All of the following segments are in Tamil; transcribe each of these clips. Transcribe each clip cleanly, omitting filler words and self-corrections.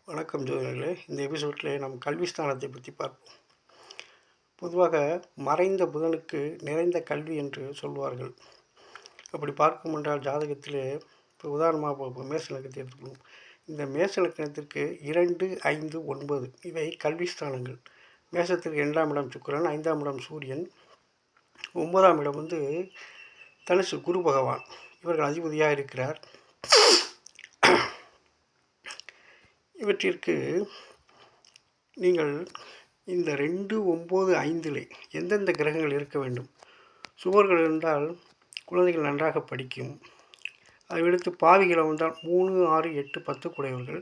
வணக்கம் ஜோதிடர்களே. இந்த எபிசோடில் நம் கல்வி ஸ்தானத்தை பற்றி பார்ப்போம். பொதுவாக மறைந்த புதனுக்கு நிறைந்த கல்வி என்று சொல்வார்கள். அப்படி பார்க்கும் என்றால் ஜாதகத்திலே இப்போ உதாரணமாக மேச லக்கணத்தை எடுத்துக்கணும். இந்த மேச லக்கணத்திற்கு 2, 5, 9 இவை கல்வி ஸ்தானங்கள். மேசத்திற்கு 2ஆம் இடம் சுக்கிரன், 5ஆம் இடம் சூரியன், 9ஆம் இடம் தனுசு குரு பகவான். இவர்கள் அதிபதியாக இருக்கிறார். இவற்றிற்கு நீங்கள் இந்த 2, 9, 5 எந்தெந்த கிரகங்கள் இருக்க வேண்டும்? சுவர்கள் இருந்தால் குழந்தைகள் நன்றாக படிக்கும். அதை விடுத்து பாவிகளை வந்தால் 3, 6, 8, 10 குடையவர்கள்.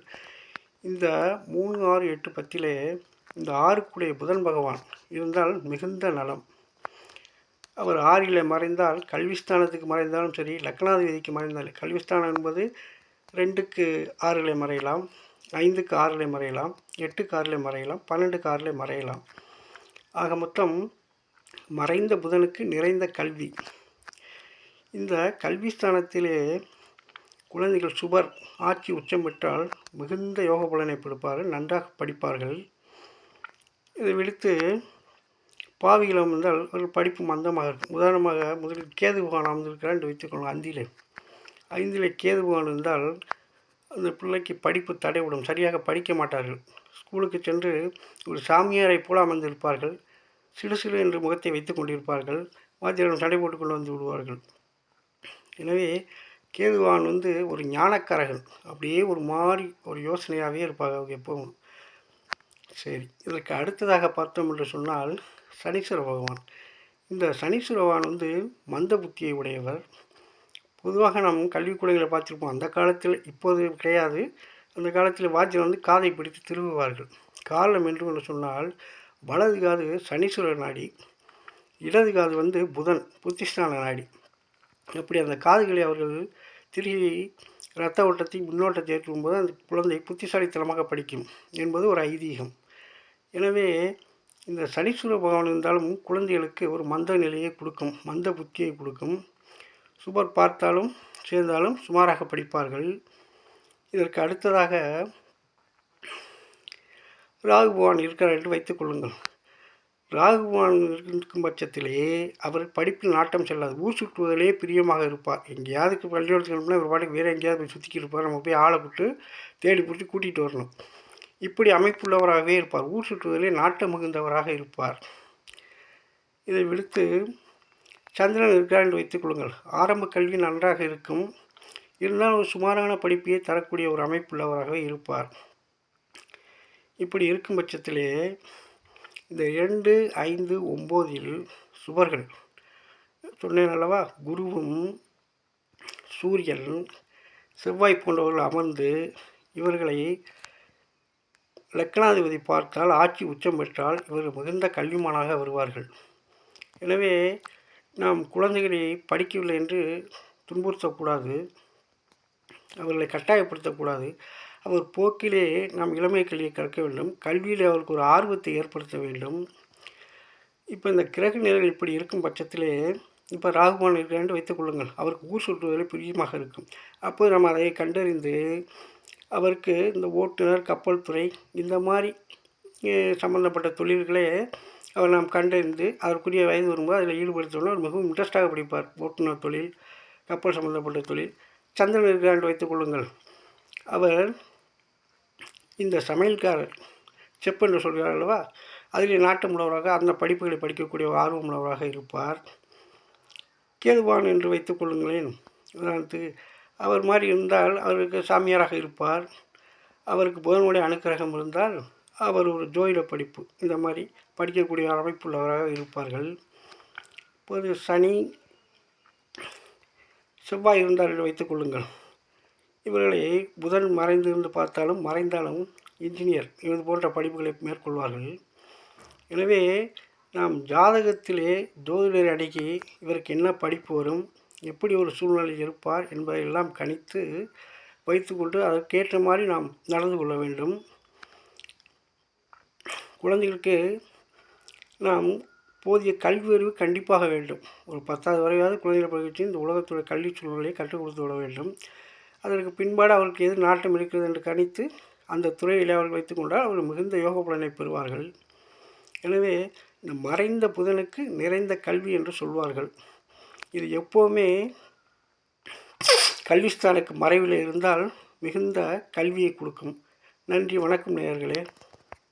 இந்த 3, 6, 8, 10 இந்த 6 குடைய புதன் பகவான் இருந்தால் மிகுந்த நலம். அவர் 6 மறைந்தால் கல்விஸ்தானத்துக்கு மறைந்தாலும் சரி, லக்னாதிபதிக்கு மறைந்தால் கல்விஸ்தானம் என்பது 2க்கு 6 மறையலாம், 5க்கு 6 மறையலாம், 8க்கு 6 மறையலாம், 12க்கு 6 மறையலாம். ஆக மொத்தம் மறைந்த புதனுக்கு நிறைந்த கல்வி. இந்த கல்விஸ்தானத்திலே குழந்தைகள் சுபர் ஆட்சி உச்சம் பெற்றால் மிகுந்த யோக பலனை கொடுப்பார்கள், நன்றாக படிப்பார்கள். இதை விடுத்து பாவிகளும் வந்தால் ஒரு படிப்பு மந்தமாக இருக்கும். உதாரணமாக முதலில் கேது பகவான் அமர்ந்திருக்கிறார் என்று வைத்துக்கொள்ளும். 5ல் கேது பகவான் இருந்தால் அந்த பிள்ளைக்கு படிப்பு தடைவிடும், சரியாக படிக்க மாட்டார்கள். ஸ்கூலுக்கு சென்று ஒரு சாமியாரை போல அமர்ந்திருப்பார்கள். சிறு சிறு என்று முகத்தை வைத்து கொண்டிருப்பார்கள். வாத்தியாரிடம் தடை போட்டு கொண்டு வந்து விடுவார்கள். எனவே கேதுவான் ஒரு ஞானக்காரர்கள், அப்படியே ஒரு மாதிரி ஒரு யோசனையாகவே இருப்பாங்க அவங்க எப்பவும். சரி, இதற்கு அடுத்ததாக பார்த்தோம் என்று சொன்னால் சனீஸ்வர பகவான். இந்த சனீஸ்வர பகவான் மந்த புத்தியை உடையவர். பொதுவாக நாம் கல்விக்கூடங்களை பார்த்துருப்போம். அந்த காலத்தில், இப்போது கிடையாது, அந்த காலத்தில் வாத்தியர் காதை பிடித்து திருவுவார்கள். காரணம் என்று சொன்னால் வலது காது சனீஸ்வரர் நாடி, இடது காது புதன் புத்திஸ்தான நாடி. அப்படி அந்த காதுகளை அவர்கள் திருகி இரத்த ஓட்டத்தை முன்னோட்டத்தை ஏற்றும்போது அந்த குழந்தை புத்திசாலித்தனமாக படிக்கும் என்பது ஒரு ஐதீகம். எனவே இந்த சனீஸ்வர பகவான் இருந்தாலும் குழந்தைகளுக்கு ஒரு மந்த நிலையை கொடுக்கும், மந்த புத்தியை கொடுக்கும். சுபர் பார்த்தாலும் சேர்ந்தாலும் சுமாராக படிப்பார்கள். இதற்கு அடுத்ததாக ராகு பகவான் இருக்கிறார் என்று வைத்துக் கொள்ளுங்கள். ராகு பகவான் இருக்கும் பட்சத்திலே அவர் படிப்பில் நாட்டம் செல்லாது, ஊர் சுற்றுவதிலே பிரியமாக இருப்பார். எங்கேயாவது பள்ளிக்கூடத்துக்கு ஒரு பாட்டுக்கு வேறு எங்கேயாவது போய் சுற்றிக்கிட்டு இருப்பார். நம்ம போய் ஆளை விட்டு தேடி பிடிச்சி கூட்டிகிட்டு வரணும். இப்படி அமைப்புள்ளவராகவே இருப்பார். ஊர் சுற்றுவதிலே நாட்டம் மிகுந்தவராக இருப்பார். இதை விடுத்து சந்திரன் இருக்கிறார் என்று வைத்துக் கொள்ளுங்கள். ஆரம்ப கல்வி நன்றாக இருக்கும், இருந்தால் ஒரு சுமாரான படிப்பையே தரக்கூடிய ஒரு அமைப்புள்ளவராகவே இருப்பார். இப்படி இருக்கும் பட்சத்திலே இந்த 2, 5, 9 சுபர்கள் சொன்னேன் அல்லவா, குருவும் சூரியன் செவ்வாய் போன்றவர்கள் அமர்ந்து இவர்களை லக்னாதிபதி பார்த்தால் ஆட்சி உச்சம் பெற்றால் இவர்கள் மிகுந்த கல்விமானாக வருவார்கள். எனவே நாம் குழந்தைகளை படிக்கவில்லை என்று துன்புறுத்தக்கூடாது, அவர்களை கட்டாயப்படுத்தக்கூடாது. அவர் போக்கிலே நாம் இளமை கல்வியை கற்க வேண்டும். கல்வியில் அவருக்கு ஒரு ஆர்வத்தை ஏற்படுத்த வேண்டும். இப்போ இந்த கிரக நிலைகள் இப்படி இருக்கும் பட்சத்திலே, இப்போ ராகுவான் இருக்கிறான்னு வைத்துக் கொள்ளுங்கள். அவருக்கு ஊர் சுற்றுவதில் பிரியமாக இருக்கும். அப்போது நம்ம அதை கண்டறிந்து அவருக்கு இந்த ஓட்டுநர், கப்பல் துறை இந்த மாதிரி சம்பந்தப்பட்ட தொழில்களே அவர் நாம் கண்டறிந்து அதற்குரிய வயது வரும்போது அதில் ஈடுபடுத்தணும். அவர் மிகவும் இன்ட்ரெஸ்டாக படிப்பார். ஓட்டுநர் தொழில், கப்பல் சம்பந்தப்பட்ட தொழில். சந்திரன் இருக்கிறான் வைத்துக் கொள்ளுங்கள். அவர் இந்த சமையல்காரர் செப் என்று சொல்கிறார் அல்லவா, அதில் நாட்டம் உள்ளவராக, அந்த படிப்புகளை படிக்கக்கூடிய ஆர்வம் உள்ளவராக இருப்பார். கேதுவான் என்று வைத்துக் கொள்ளுங்களேன். உதாரணத்துக்கு அவர் மாதிரி இருந்தால் அவருக்கு சாமியாராக இருப்பார். அவருக்கு புதனுடைய அனுக்கிரகம் இருந்தால் அவர் ஒரு ஜோதிட படிப்பு இந்த மாதிரி படிக்கக்கூடிய அமைப்புள்ளவராக இருப்பார்கள். இப்போது சனி செவ்வாய் இருந்தார் என்று வைத்துக் கொள்ளுங்கள். இவர்களை புதன் மறைந்திருந்து பார்த்தாலும் மறைந்தாலும் இன்ஜினியர் இது போன்ற படிப்புகளை மேற்கொள்வார்கள். எனவே நாம் ஜாதகத்திலே ஜோதிடரை அடக்கி இவருக்கு என்ன படிப்பு வரும், எப்படி ஒரு சூழ்நிலை இருப்பார் என்பதையெல்லாம் கணித்து வைத்துக்கொண்டு அதற்கேற்ற மாதிரி நாம் நடந்து கொள்ள வேண்டும். குழந்தைகளுக்கு நாம் போதிய கல்வி அறிவு கண்டிப்பாக வேண்டும். ஒரு 10வது வரையாவது குழந்தைகளை படித்து இந்த உலகத்துடைய கல்வி சூழ்நிலையை கற்றுக் கொடுத்து விட வேண்டும். அதற்கு பின்பாடு அவருக்கு எது நாட்டம் இருக்கிறது என்று கணித்து அந்த துறையில் அவர்கள் வைத்துக்கொண்டால் அவர்கள் மிகுந்த யோக பலனை பெறுவார்கள். எனவே இந்த மறைந்த புதனுக்கு நிறைந்த கல்வி என்று சொல்வார்கள். இது எப்போவுமே கல்விஸ்தானுக்கு மறைவில் இருந்தால் மிகுந்த கல்வியை கொடுக்கும். நன்றி, வணக்கம் நேயர்களே.